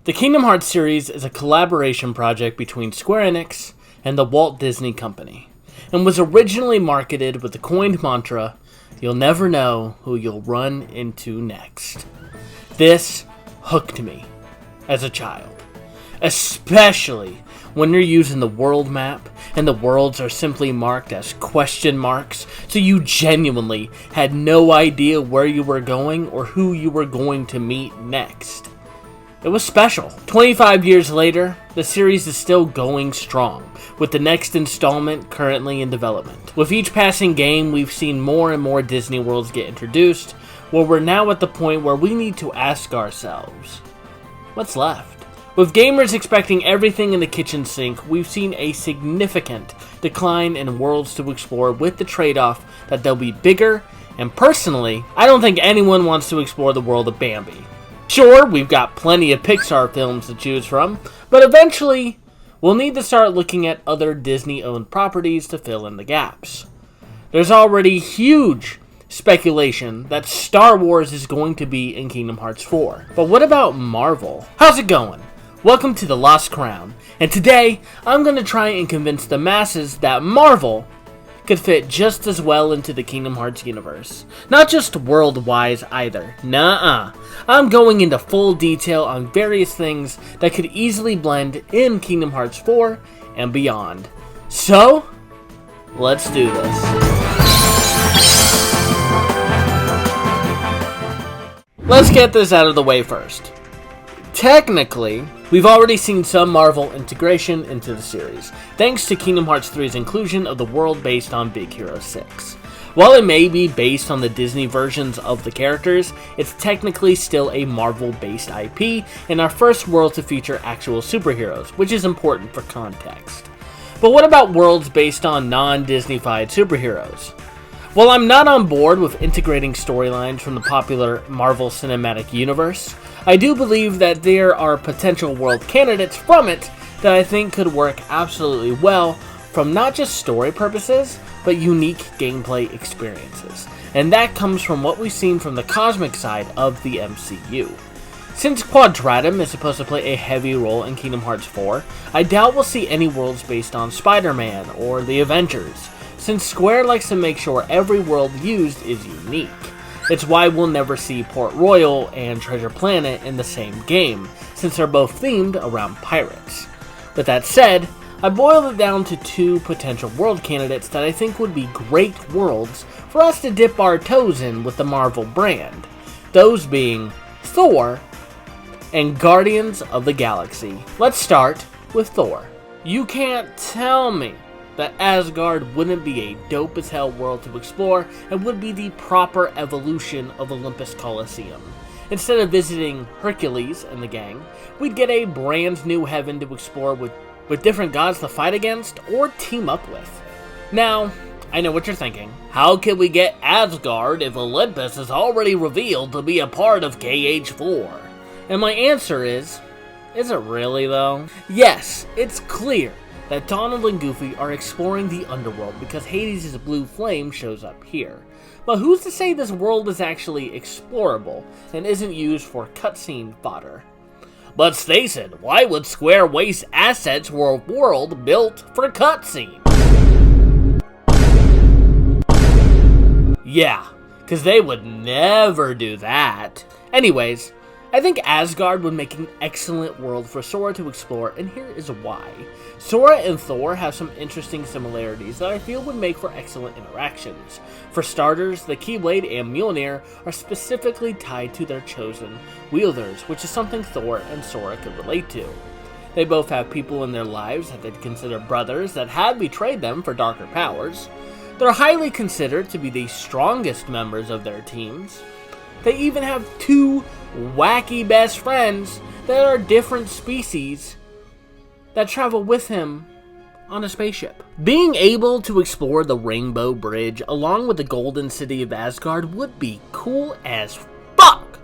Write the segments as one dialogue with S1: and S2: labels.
S1: The Kingdom Hearts series is a collaboration project between Square Enix and the Walt Disney Company, and was originally marketed with the coined mantra, "You'll never know who you'll run into next." This hooked me as a child, especially when you're using the world map and the worlds are simply marked as question marks, so you genuinely had no idea where you were going or who you were going to meet next. It was special. 25 years later, the series is still going strong, with the next installment currently in development. With each passing game, we've seen more and more Disney worlds get introduced, where we're now at the point where we need to ask ourselves, what's left? With gamers expecting everything in the kitchen sink, we've seen a significant decline in worlds to explore, with the trade-off that they'll be bigger, and personally, I don't think anyone wants to explore the world of Bambi. Sure, we've got plenty of Pixar films to choose from, but eventually, we'll need to start looking at other Disney-owned properties to fill in the gaps. There's already huge speculation that Star Wars is going to be in Kingdom Hearts 4. But what about Marvel? How's it going? Welcome to The Lost Crown, and today, I'm going to try and convince the masses that Marvel could fit just as well into the Kingdom Hearts universe. Not just world-wise either. Nuh-uh. I'm going into full detail on various things that could easily blend in Kingdom Hearts 4 and beyond. So, let's do this. Let's get this out of the way first. Technically, we've already seen some Marvel integration into the series, thanks to Kingdom Hearts 3's inclusion of the world based on Big Hero 6. While it may be based on the Disney versions of the characters, it's technically still a Marvel-based IP, and our first world to feature actual superheroes, which is important for context. But what about worlds based on non-Disney-fied superheroes? While I'm not on board with integrating storylines from the popular Marvel Cinematic Universe, I do believe that there are potential world candidates from it that I think could work absolutely well from not just story purposes, but unique gameplay experiences. And that comes from what we've seen from the cosmic side of the MCU. Since Quadratum is supposed to play a heavy role in Kingdom Hearts 4, I doubt we'll see any worlds based on Spider-Man or the Avengers, since Square likes to make sure every world used is unique. It's why we'll never see Port Royal and Treasure Planet in the same game, since they're both themed around pirates. With that said, I boiled it down to two potential world candidates that I think would be great worlds for us to dip our toes in with the Marvel brand. Those being Thor and Guardians of the Galaxy. Let's start with Thor. You can't tell me that Asgard wouldn't be a dope as hell world to explore and would be the proper evolution of Olympus Coliseum. Instead of visiting Hercules and the gang, we'd get a brand new heaven to explore with different gods to fight against or team up with. Now, I know what you're thinking. How can we get Asgard if Olympus is already revealed to be a part of KH4? And my answer is it really though? Yes, it's clear that Donald and Goofy are exploring the underworld because Hades' blue flame shows up here. But who's to say this world is actually explorable and isn't used for cutscene fodder? But Stacin, why would Square waste assets for a world built for cutscene? Yeah, because they would never do that. Anyways, I think Asgard would make an excellent world for Sora to explore, and here is why. Sora and Thor have some interesting similarities that I feel would make for excellent interactions. For starters, the Keyblade and Mjolnir are specifically tied to their chosen wielders, which is something Thor and Sora could relate to. They both have people in their lives that they'd consider brothers that had betrayed them for darker powers. They're highly considered to be the strongest members of their teams. They even have two wacky best friends that are different species that travel with him on a spaceship. Being able to explore the Rainbow Bridge along with the Golden City of Asgard would be cool as fuck!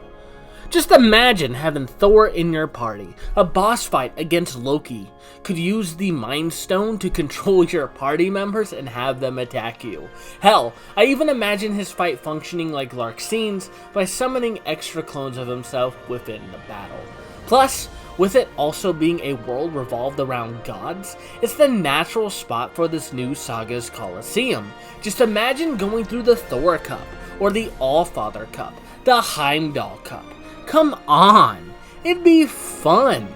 S1: Just imagine having Thor in your party. A boss fight against Loki could use the Mind Stone to control your party members and have them attack you. Hell, I even imagine his fight functioning like Larxene's by summoning extra clones of himself within the battle. Plus, With it also being a world revolved around gods, it's the natural spot for this new saga's Colosseum. Just imagine going through the Thor Cup, or the Allfather Cup, the Heimdall Cup. Come on, it'd be fun.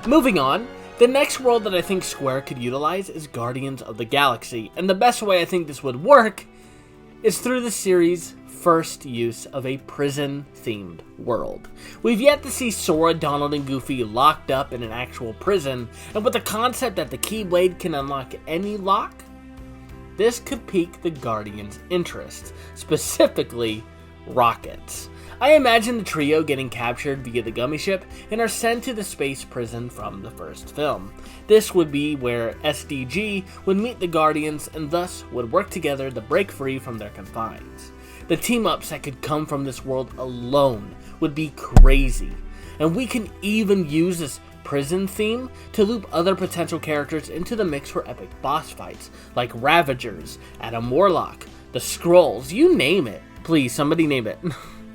S1: Moving on, the next world that I think Square could utilize is Guardians of the Galaxy, and the best way I think this would work is through the series' first use of a prison-themed world. We've yet to see Sora, Donald, and Goofy locked up in an actual prison, and with the concept that the Keyblade can unlock any lock, this could pique the Guardians' interest, specifically Rocket's. I imagine the trio getting captured via the gummy ship and are sent to the space prison from the first film. This would be where SDG would meet the Guardians and thus would work together to break free from their confines. The team-ups that could come from this world alone would be crazy, and we can even use this prison theme to loop other potential characters into the mix for epic boss fights, like Ravagers, Adam Warlock, the Skrulls, you name it. Please, somebody name it.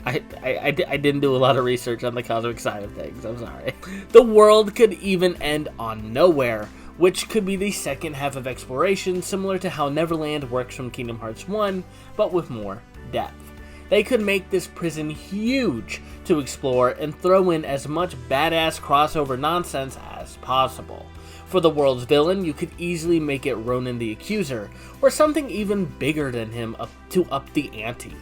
S1: I didn't do a lot of research on the cosmic side of things, I'm sorry. The world could even end on Nowhere, which could be the second half of exploration, similar to how Neverland works from Kingdom Hearts 1, but with more depth. They could make this prison huge to explore and throw in as much badass crossover nonsense as possible. For the world's villain, you could easily make it Ronan the Accuser, or something even bigger than him to up the ante.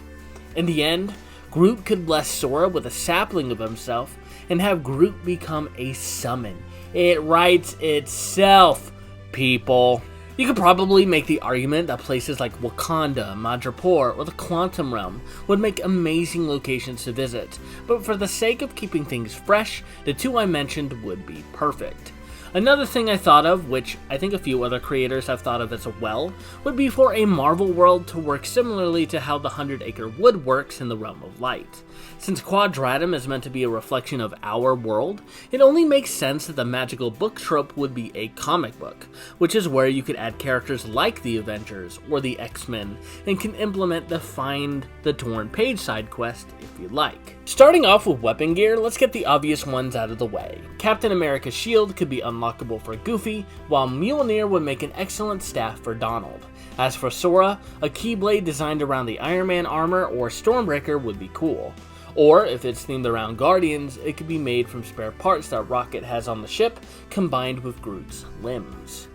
S1: In the end, Groot could bless Sora with a sapling of himself and have Groot become a summon. It writes itself, people. You could probably make the argument that places like Wakanda, Madripoor, or the Quantum Realm would make amazing locations to visit, but for the sake of keeping things fresh, the two I mentioned would be perfect. Another thing I thought of, which I think a few other creators have thought of as well, would be for a Marvel world to work similarly to how the 100-Acre Wood works in the Realm of Light. Since Quadratum is meant to be a reflection of our world, it only makes sense that the magical book trope would be a comic book, which is where you could add characters like the Avengers or the X-Men, and can implement the Find the Torn Page side quest if you like. Starting off with weapon gear, let's get the obvious ones out of the way. Captain America's shield could be unlockable for Goofy, while Mjolnir would make an excellent staff for Donald. As for Sora, a Keyblade designed around the Iron Man armor or Stormbreaker would be cool. Or, if it's themed around Guardians, it could be made from spare parts that Rocket has on the ship, combined with Groot's limbs.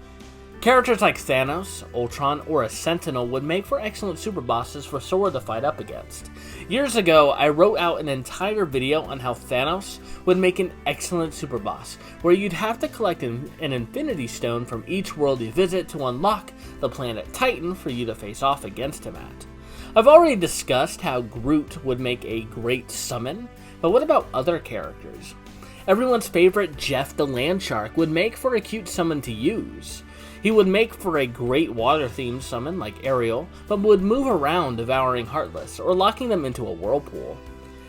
S1: Characters like Thanos, Ultron, or a Sentinel would make for excellent super bosses for Sora to fight up against. Years ago, I wrote out an entire video on how Thanos would make an excellent super boss, where you'd have to collect an Infinity Stone from each world you visit to unlock the planet Titan for you to face off against him at. I've already discussed how Groot would make a great summon, but what about other characters? Everyone's favorite Jeff the Landshark would make for a cute summon to use. He would make for a great water-themed summon like Ariel, but would move around devouring Heartless or locking them into a whirlpool.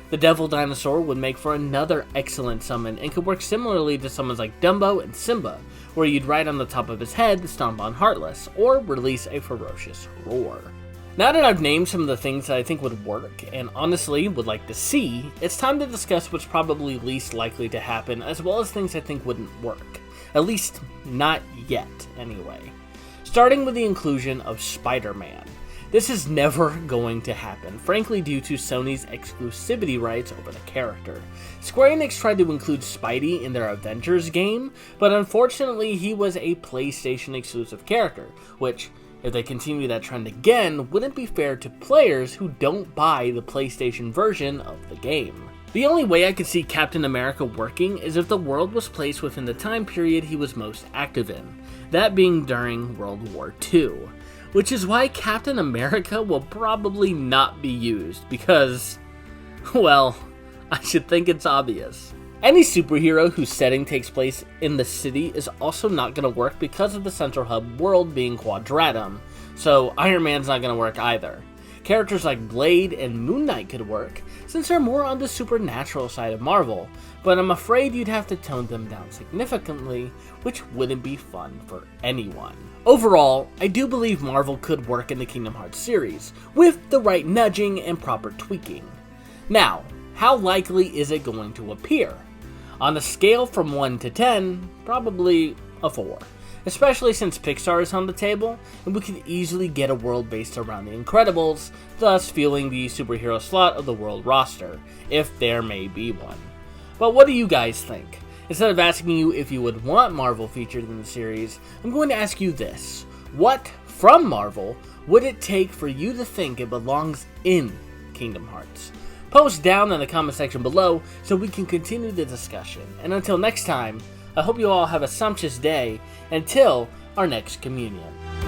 S1: The Devil Dinosaur would make for another excellent summon and could work similarly to summons like Dumbo and Simba, where you'd ride on the top of his head to stomp on Heartless or release a ferocious roar. Now that I've named some of the things that I think would work, and honestly would like to see, it's time to discuss what's probably least likely to happen, as well as things I think wouldn't work. At least, not yet, anyway. Starting with the inclusion of Spider-Man. This is never going to happen, frankly due to Sony's exclusivity rights over the character. Square Enix tried to include Spidey in their Avengers game, but unfortunately he was a PlayStation exclusive character, which, if they continue that trend again, wouldn't be fair to players who don't buy the PlayStation version of the game. The only way I could see Captain America working is if the world was placed within the time period he was most active in, that being during World War II. Which is why Captain America will probably not be used, because, well, I should think it's obvious. Any superhero whose setting takes place in the city is also not going to work because of the central hub world being Quadratum, so Iron Man's not going to work either. Characters like Blade and Moon Knight could work, since they're more on the supernatural side of Marvel, but I'm afraid you'd have to tone them down significantly, which wouldn't be fun for anyone. Overall, I do believe Marvel could work in the Kingdom Hearts series, with the right nudging and proper tweaking. Now, how likely is it going to appear? On a scale from 1 to 10, probably a 4. Especially since Pixar is on the table, and we could easily get a world based around The Incredibles, thus filling the superhero slot of the world roster, if there may be one. But what do you guys think? Instead of asking you if you would want Marvel featured in the series, I'm going to ask you this. What, from Marvel, would it take for you to think it belongs in Kingdom Hearts? Post down in the comment section below so we can continue the discussion. And until next time, I hope you all have a sumptuous day until our next communion.